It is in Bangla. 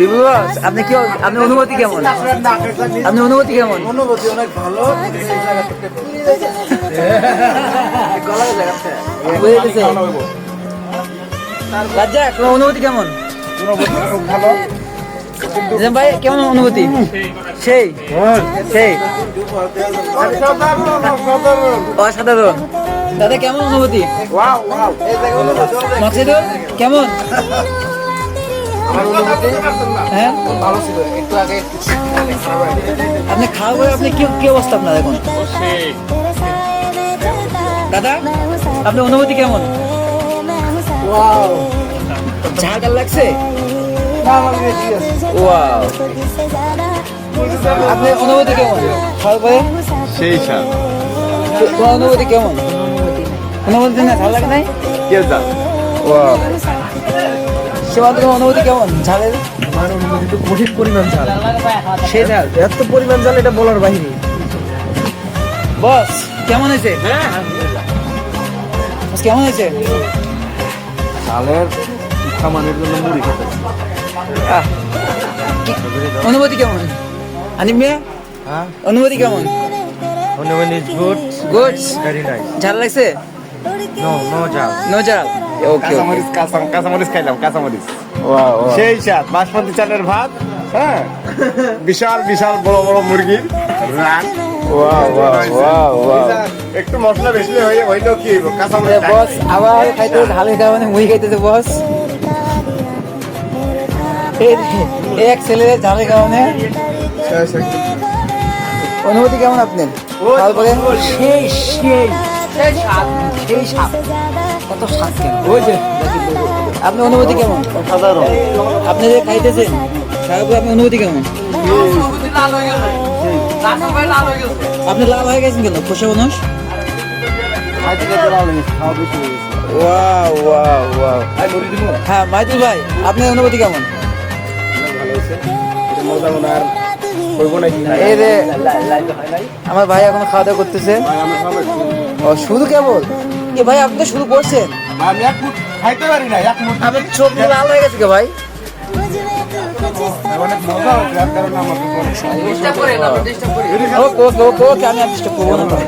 বিপুল বস, আপনি কি আপনার অনুভূতি কেমন? আপনার অনুভূতি কেমন? অনুভূতি অনেক ভালো। রাজ্জাক, তোমার অনুভূতি কেমন? খুব ভালো। নিজাম ভাই কেমন অনুভূতি? সেই সেই অসাধারণ। দাদা কেমন অনুভূতি? মাকসিদুল কেমন? হ্যাঁ ভালো ছিল, একটু আগে আপনি খাওয়া পরে আপনি কি অবস্থা আপনার এখন? দাদা আপনার অনুভূতি কেমন? ঝাল টাল লাগছে? ওয়াও, আপনার অনুভূতি কেমন খাওয়ার পরে? সেই স্বাদ। তোমার অনুভূতি কেমন? অনুভূতি না ঝাল লাগে নাই? কেউ জান ওয়াও, সীমান্ত তোমার অনুভূতি কেমন ঝালের? আমার অনুভূতি তো কঠিন পরিমাণ ঝাল। সেই ঝাল এত পরিমাণ ঝাল এটা বলার বাহিনী। বস কেমন হয়েছে? বস, কেমন হয়েছে? ঝালের খামানের জন্য মুড়ি খেতে। আহ, অনুভূতি কেমন? আনিম মিয়া হ্যাঁ, অনুভূতি কেমন? অনুভূতি is good, good. Very nice. ঝাল লাগছে? নো ঝাল। নো ঝাল। ওকে কাঁচামরিচ খাইলাম, কাঁচামরিচ সেই স্বাদ। বাসমতি চালের ভাত, হ্যাঁ, বিশাল বিশাল বড় বড় মুরগির রান। একটু মশলা বেশি হইলো কি কাঁচামরিচ। বস আবার খাইতে ঝাল খাইতে মানে মুই খাইতেছে বস। এক ছেলে ঝালের কারণে অনুভূতি কেমন আপনার? খাওয়ার পরে সেই সেই সেই স্বাদ, কত স্বাদ কেন? ওই যে আপনার অনুভূতি কেমন? সাধারণ। আপনি যে খাইতেছেন খাওয়ার পরে আপনার অনুভূতি কেমন? আপনি লাভ হয়ে গেছেন কেন? খোসা মানুষ। Wow wow wow. হ্যাঁ মাইদুল ভাই, আপনার অনুভূতি কেমন? এই রে আমার ভাই এখন খাওয়া দাওয়া করতেছে। ও শুধু কেবল এ ভাই, আপনি তো শুরু করছেন। আমি এক মুঠ খাইতে পারি না, এক মুঠ। আপনার চোখ মুখ লাল হয়ে গেছে কে ভাই? অনেক মজা হচ্ছে, যার কারণে আমার ওকে ওকে ওকে ওকে, আমি আর ডিস্টার্ব করবো না ভাই।